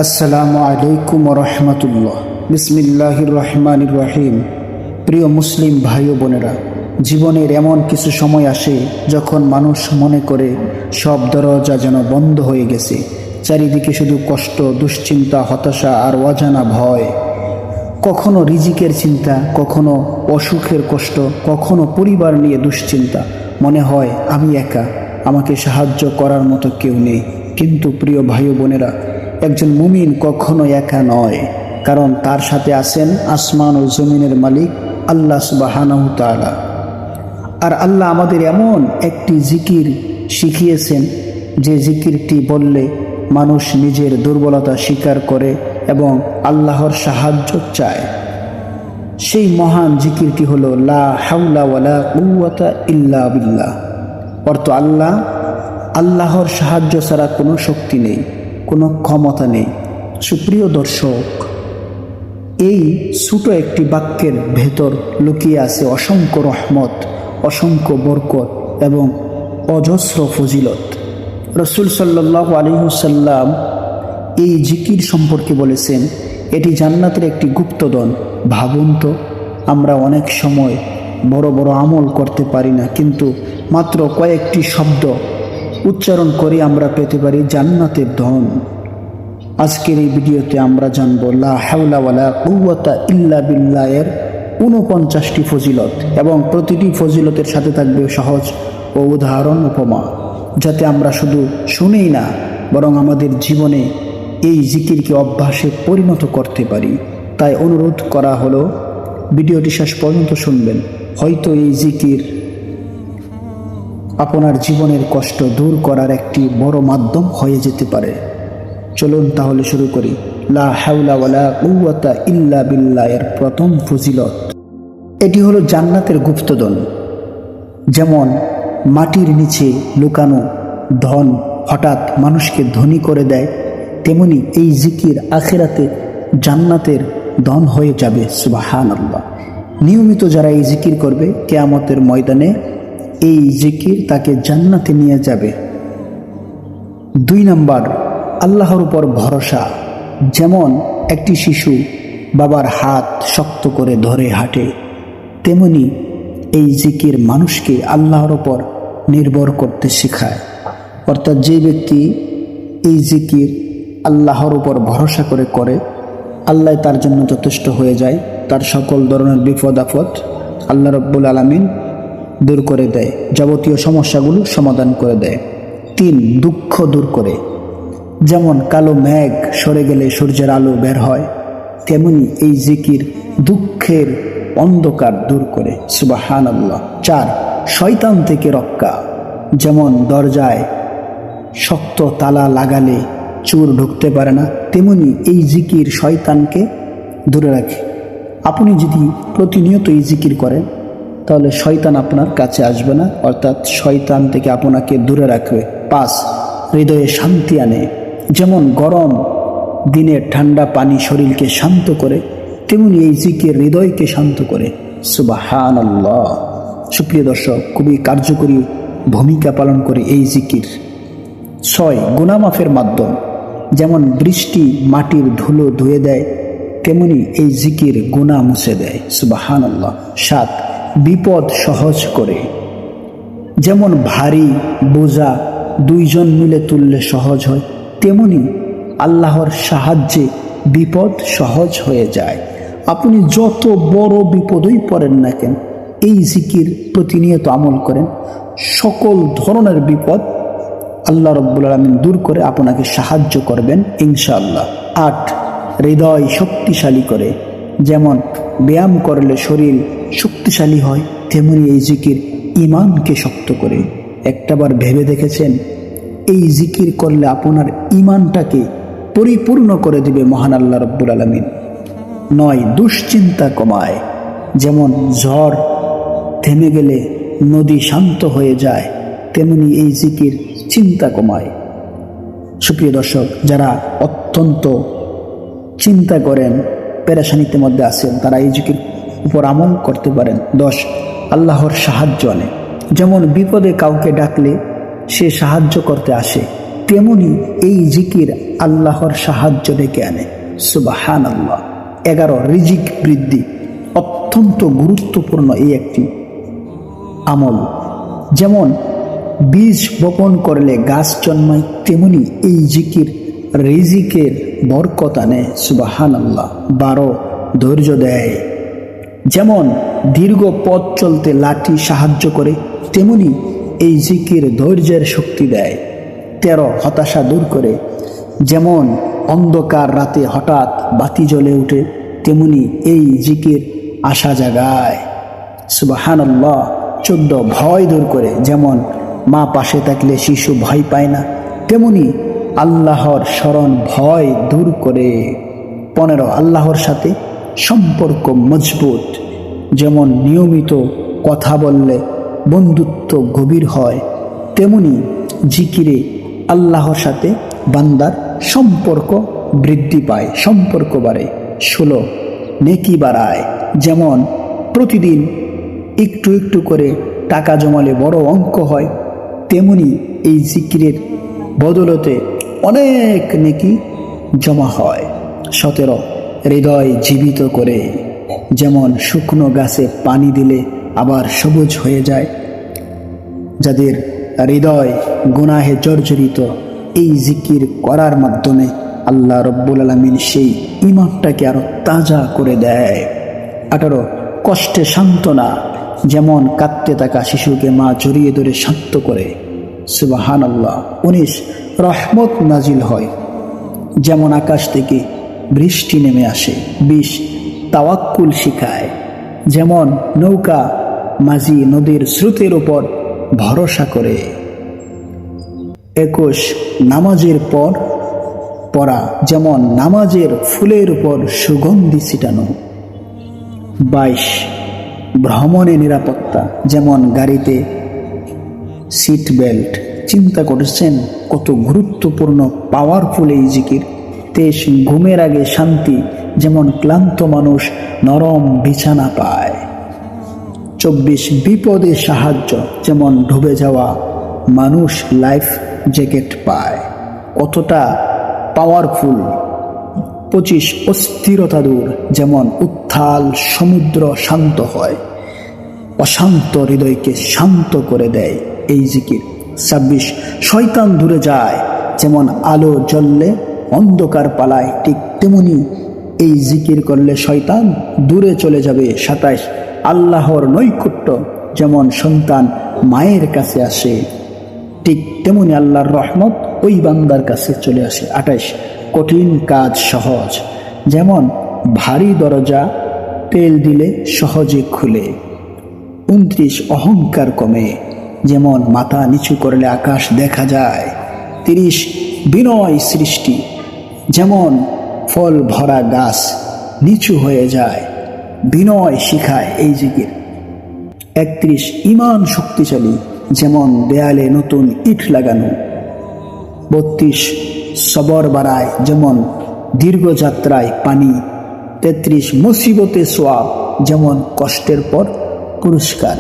আসসালামু আলাইকুম রহমতুল্লাহ। বিসমিল্লাহির রহমানির রহিম। প্রিয় মুসলিম ভাই ও বোনেরা, জীবনের এমন কিছু সময় আসে যখন মানুষ মনে করে সব দরজা যেন বন্ধ হয়ে গেছে। চারিদিকে শুধু কষ্ট, দুশ্চিন্তা, হতাশা আর অজানা ভয়। কখনো রিজিকের চিন্তা, কখনো অসুখের কষ্ট, কখনো পরিবার নিয়ে দুশ্চিন্তা। মনে হয় আমি একা, আমাকে সাহায্য করার মতো কেউ নেই। কিন্তু প্রিয় ভাই ও বোনেরা, একজন মুমিন কখনো একা নয়, কারণ তার সাথে আছেন আসমান ও জমিনের মালিক আল্লাহ সুবহানাহু তাআলা। আর আল্লাহ আমাদের এমন একটি জিকির শিখিয়েছেন যে জিকিরটি বললে মানুষ নিজের দুর্বলতা স্বীকার করে এবং আল্লাহর সাহায্য চায়। সেই মহান জিকিরটি হলো লা হাওলা ওয়ালা কুওয়াতা ইল্লা বিল্লাহ। অর্থ আল্লাহর সাহায্য ছাড়া কোনো শক্তি নেই, কোনো ক্ষমতা নেই। সুপ্রিয় দর্শক, এই ছোট একটি বাক্যের ভেতর লুকিয়ে আছে অসংখ্য রহমত, অসংখ্য বরকত এবং অজস্র ফজিলত। রাসূল সাল্লাল্লাহু আলাইহি ওয়াসাল্লাম এই জিকির সম্পর্কে বলেছেন, এটি জান্নাতের একটি গুপ্তধন। ভাবুন তো, আমরা অনেক সময় বড় বড় আমল করতে পারি না, কিন্তু মাত্র কয়েকটি শব্দ উচ্চারণ করে আমরা পেতে পারি জান্নাতের ধন। আজকের এই ভিডিওতে আমরা জানব লা হাওলা ওয়ালা কুওয়াতা ইল্লা বিল্লাহ এর ৪৯টি ফজিলত, এবং প্রতিটি ফজিলতের সাথে থাকবে সহজ ও উদাহরণ উপমা, যাতে আমরা শুধু শুনেই না, বরং আমাদের জীবনে এই জিকিরকে অভ্যাসে পরিণত করতে পারি। তাই অনুরোধ করা হলো, ভিডিওটি শেষ পর্যন্ত শুনবেন। হয়তো এই জিকির আপনার জীবনের কষ্ট দূর করার একটি বড় মাধ্যম হয়ে যেতে পারে। চলুন তাহলে শুরু করি। লা হাওলা ওয়ালা কুওয়াতা ইল্লা বিল্লাহ এর প্রথম ফজিলত, এটি হলো জান্নাতের গুপ্তধন। যেমন মাটির নিচে লুকানো ধন হঠাৎ মানুষকে ধনী করে দেয়, তেমনি এই জিকির আখিরাতে জান্নাতের ধন হয়ে যাবে। সুবহানাল্লাহ। নিয়মিত যারা এই জিকির করবে, কিয়ামতের ময়দানে এই জিকির তাকে জান্নাতে নিয়ে যাবে। ২ নাম্বার, আল্লাহর উপর ভরসা। যেমন একটি শিশু বাবার হাত শক্ত করে ধরে হাঁটে, তেমনি এই জিকির মানুষকে আল্লাহর উপর নির্ভর করতে শেখায়। অর্থাৎ যে ব্যক্তি এই জিকির আল্লাহর উপর ভরসা করে আল্লাহ তার জন্য যথেষ্ট হয়ে যায়। তার সকল ধরনের বিপদ আপদ আল্লাহ রাব্বুল আলামিন দূর করে দেয়, যাবতীয় সমস্যাগুলো সমাধান করে দেয়। ৩, দুঃখ দূর করে। যেমন কালো মেঘ সরে গেলে সূর্যের আলো বের হয়, তেমনি এই জিকির দুঃখের অন্ধকার দূর করে। সুবহানাল্লাহ। ৪, শয়তান থেকে রক্ষা। যেমন দরজায় শক্ত তালা লাগালে চোর ঢুকতে পারে না, তেমনি এই জিকির শয়তানকে দূরে রাখে। আপনি যদি প্রতিনিয়ত এই জিকির করেন, তাহলে শয়তান আপনার কাছে আসবে না, অর্থাৎ শয়তান থেকে আপনাকে দূরে রাখবে। ৫, হৃদয়ে শান্তি আনে। যেমন গরম দিনে ঠান্ডা পানি শরীরকে শান্ত করে, তেমনি এই জিকির হৃদয়কে শান্ত করে। সুবহানাল্লাহ। সুপ্রিয় দর্শক, খুবই কার্যকরী ভূমিকা পালন করে এই জিকির। ৬, গুনাহ মাফের মাধ্যম। যেমন বৃষ্টি মাটির ধুলো ধুয়ে দেয়, তেমনি এই জিকির গুনাহ মুছে দেয়। সুবহানাল্লাহ। ৭, বিপদ সহজ করে। যেমন ভারী বোঝা ২ জন মিলে তুললে সহজ হয়, তেমনি আল্লাহর সাহায্যে বিপদ সহজ হয়ে যায়। আপনি যত বড় বিপদই পড়েন না কেন, এই জিকির প্রতিনিয়ত আমল করেন, সকল ধরনের বিপদ আল্লাহ রাব্বুল আলামিন দূর করে আপনাকে সাহায্য করবেন ইনশাআল্লাহ। ৮, হৃদয় শক্তিশালী করে। যেমন ব্যায়াম করলে শরীর শক্তিশালী হয়, তেমনি এই জিকির ঈমানকে শক্ত করে। একটাবার ভেবে দেখেছেন, এই জিকির করলে আপনার ঈমানটাকে পরিপূর্ণ করে দিবে মহান আল্লাহ রাব্বুল আলামিন। ৯, দুশ্চিন্তা কমায়। যেমন ঝড় থেমে গেলে নদী শান্ত হয়ে যায়, তেমনি এই জিকির চিন্তা কমায়। সুপ্রিয় দর্শক, যারা অত্যন্ত চিন্তা করেন, পেরেশানিতে মধ্যে আছেন, তারা এই জিকির উপর আমল করতে পারেন। ১০, আল্লাহর সাহায্য আনে। যেমন বিপদে কাউকে ডাকলে সে সাহায্য করতে আসে, তেমনি এই জিকির আল্লাহর সাহায্য ডেকে আনে। সুবহানাল্লাহ। 11 রিজিক বৃদ্ধি। অত্যন্ত গুরুত্বপূর্ণ এই একটি আমল। যেমন বীজ বপন করলে গাছ জন্মায়, তেমনি এই জিকির রিজিকের বরকত আনে। সুবহানাল্লাহ। 12 ধৈর্য দেয়। যেমন দীর্ঘ পথ চলতে লাঠি সাহায্য করে, তেমনি এই জিকির ধৈর্যের শক্তি দেয়। 13 হতাশা দূর করে। যেমন অন্ধকার রাতে হঠাৎ বাতি জ্বলে ওঠে, তেমনি এই জিকির আশা জাগায়। সুবহানাল্লাহ। 14 ভয় দূর করে। যেমন মা পাশে থাকলে শিশু ভয় পায় না, তেমনি আল্লাহর স্মরণ ভয় দূর করে। 15 আল্লাহর সাথে সম্পর্ক মজবুত। যেমন নিয়মিত কথা বললে বন্ধুত্ব গভীর হয়, তেমনি জিকিরে আল্লাহর সাথে বান্দার সম্পর্ক বৃদ্ধি পায়, সম্পর্ক বাড়ে। 16 নেকি বাড়ায়। যেমন প্রতিদিন একটু একটু করে টাকা জমালে বড় অঙ্ক হয়, তেমনি এই জিকিরের বদলতে অনেক নেকি জমা হয়। 17 হৃদয় জীবিত করে। যেমন শুকনো গাছে পানি দিলে আবার সবুজ হয়ে যায়। যাদের হৃদয় গুনাহে জর্জরিত, এই জিকির করার মাধ্যমে আল্লাহ রব্বুল আলামিন সেই ঈমানটাকে আরো তাজা করে দেয়। 18 কষ্টে সান্ত্বনা। যেমন কাঁদতে থাকা শিশুকে মা জড়িয়ে ধরে শান্ত করে। সুবহানাল্লাহ। 19 রহমত নাজিল হয়। যেমন আকাশ থেকে বৃষ্টি নেমে আসে। 20 তাওয়াক্কুল শিখায়। যেমন নৌকা মাঝি নদীর স্রোতের উপর ভরসা করে। 21 নামাজের পর পড়া। যেমন নামাজের ফুলের উপর সুগন্ধি ছিটানো। 22 ভ্রমণে নিরাপত্তা। যেমন গাড়িতে সিট বেল্ট। চিন্তা করেছেন কত গুরুত্বপূর্ণ পাওয়ারফুল এই জিকির। 23 ঘুমের আগে শান্তি। যেমন ক্লান্ত মানুষ নরম বিছানা পায়। 24 বিপদে সাহায্য। যেমন ডুবে যাওয়া মানুষ লাইফ জ্যাকেট পায়। কতটা পাওয়ারফুল। 25 অস্থিরতা দূর। যেমন উত্তাল সমুদ্র শান্ত হয়, অশান্ত হৃদয়কে শান্ত করে দেয় এই জিকির। 26 শয়তান দূরে যায়। যেমন আলো জ্বললে অন্ধকার পালায়, ঠিক তেমনি এই জিকির করলে শয়তান দূরে চলে যাবে। 27 আল্লাহর নৈকট্য। যেমন সন্তান মায়ের কাছে আসে, ঠিক তেমনি আল্লাহর রহমত ওই বান্দার কাছে চলে আসে। 28 কঠিন কাজ সহজ। যেমন ভারী দরজা তেল দিলে সহজে খুলে। 29 অহংকার কমে। যেমন মাথা নিচু করলে আকাশ দেখা যায়। 30 বিনয় সৃষ্টি। যেমন ফল ভরা গাছ নিচু হয়ে যায়, বিনয় শিখায় এই জিকির। 31 ঈমান শক্তিশালী। যেমন দেয়ালে নতুন ইট লাগানো। 32 সবর বাড়ায়। যেমন দীর্ঘ যাত্রায় পানি। 33 মুসিবতে সোয়াব। যেমন কষ্টের পর পুরস্কার।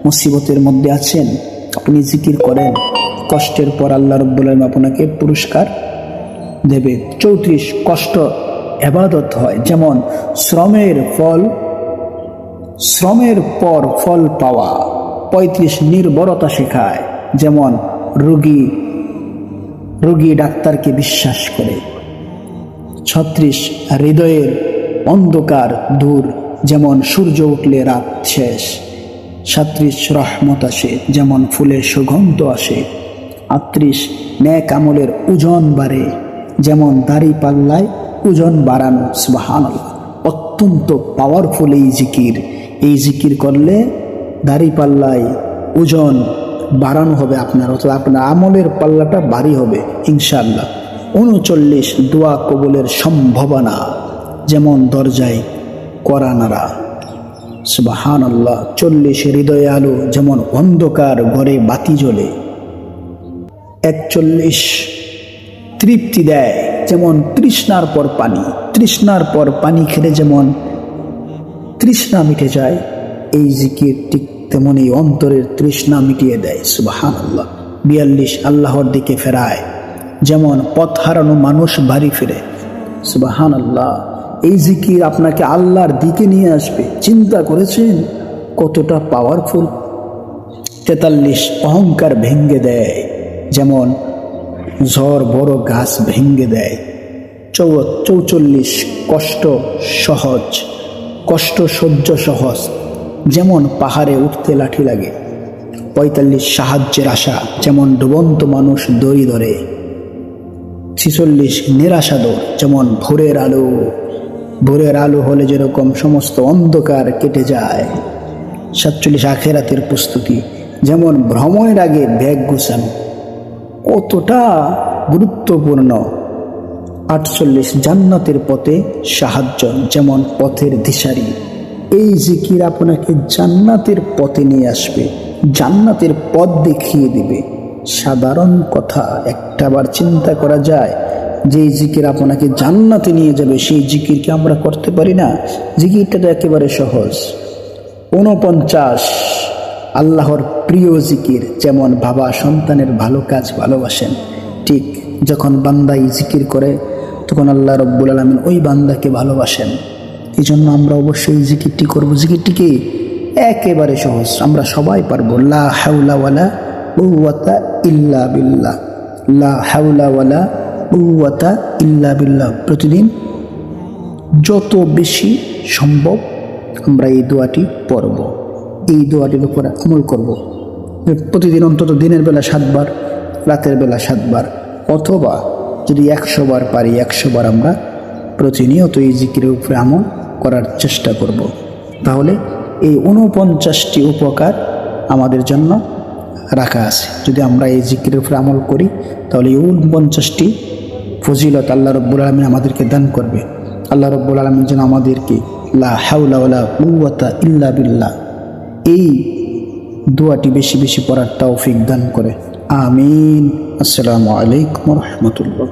মুসিবতের মধ্যে আছেন, আপনি জিকির করেন, কষ্টের পর আল্লাহ রাব্বুল আলামিন আপনাকে পুরস্কার দেবে। 34 কষ্ট ইবাদত হয়। যেমন শ্রমের পর ফল পাওয়া। 35 নির্ভরতা শেখায়। যেমন রোগী ডাক্তারকে বিশ্বাস করে। 36 হৃদয়ের অন্ধকার দূর। যেমন সূর্য উঠলে রাত শেষ। 37 রহমত আসে। যেমন ফুলের সুগন্ধ আসে। 38 নেক আমলের ওজন বাড়ে। যেমন দাড়ি পাল্লায় ওজন বাড়ানো। সুবহানাল্লাহ। অত্যন্ত পাওয়ারফুল এই জিকির। এই জিকির করলে দাড়ি পাল্লায় ওজন বাড়ানো হবে আপনার, অথবা আপনার আমলের পাল্লাটা ভারী হবে ইনশাআল্লাহ। 39 দোয়া কবুলের সম্ভাবনা। যেমন দরজায় কড়া নাড়া। সুবহানাল্লাহ। 40 হৃদয়ে আলো। যেমন অন্ধকার ঘরে বাতি জ্বলে। 41 তৃপ্তি দেয়। যেমন তৃষ্ণার পর পানি। তৃষ্ণার পর পানি খেলে যেমন তৃষ্ণা মিটে যায়, এই জিকির ঠিক তেমনি অন্তরের তৃষ্ণা মিটিয়ে দেয়। সুবহানাল্লাহ। 42 আল্লাহর দিকে ফেরায়। যেমন পথ হারানো মানুষ বাড়ি ফিরে। সুবহানাল্লাহ। এই জিকির আপনাকে আল্লাহর দিকে নিয়ে আসবে। চিন্তা করেছেন কতটা পাওয়ারফুল? 43 অহংকার ভেঙ্গে দেয়, যেমন ঝড় বড় গাছ ভেঙ্গে দেয়। 44 কষ্ট সহজ, কষ্ট সহ্য সহজ, যেমন পাহাড়ে উঠতে লাঠি লাগে। 45 সাহায্যের আশা, যেমন ডুবন্ত মানুষ দড়ি ধরে। 46 নিরাশাদর, যেমন ভোরের আলো। ভোরের আলো হলে যেরকম সমস্ত অন্ধকার কেটে যায়। 47 আখেরাতের প্রস্তুতি, যেমন ভ্রমণের আগে ব্যাগ গুছানো। কতটা গুরুত্বপূর্ণ। 48 জান্নাতের পথে সাহায্য, যেমন পথের দিশারি। এই জিকির আপনাকে জান্নাতের পথে নিয়ে আসবে, জান্নাতের পথ দেখিয়ে দিবে। সাধারণ কথা, একটাবার চিন্তা করা যায় যে জিকির আপনাকে জান্নাতে নিয়ে যাবে, সেই জিকিরকে আমরা করতে পারি না? জিকিরটা তো একেবারে সহজ। 49 আল্লাহর প্রিয় জিকির, যেমন বাবা সন্তানের ভালো কাজ ভালোবাসেন। ঠিক যখন বান্দা এই জিকির করে তখন আল্লাহ রব্বুল আলামিন ওই বান্দাকে ভালোবাসেন। এই জন্য আমরা অবশ্যই জিকিরটি করব। জিকিরটিকে একেবারে সহজ, আমরা সবাই পারবো। লা হাওলা ওয়ালা কুওয়াতা ইল্লা বিল্লাহ, লা হাওলা ওয়ালা কুওয়াতা ইল্লা বিল্লাহ। প্রতিদিন যত বেশি সম্ভব আমরা এই দোয়াটি পড়ব, এই দোয়াটির উপরে আমল করব। প্রতিদিন অন্তত দিনের বেলা 7 বার, রাতের বেলা 7 বার, অথবা যদি 100 বার পারি 100 বার আমরা প্রতিনিয়ত এই জিকিরের উপরে আমল করার চেষ্টা করব। তাহলে এই 49টি উপকার আমাদের জন্য রাখা আছে। যদি আমরা এই জিকিরের উপরে আমল করি তাহলে এই 49টি ফজিলত আল্লাহ রব্বুল আলামিন আমাদেরকে দান করবে। আল্লাহ রব্বুল আলামিন যেন আমাদেরকে লা হাওলা ওয়ালা কুওয়াতা ইল্লা বিল্লাহ এই দোয়াটি বেশি বেশি পড়ার তৌফিক দান করে। আমিন। আসসালামু আলাইকুম ওয়া রাহমাতুল্লাহ।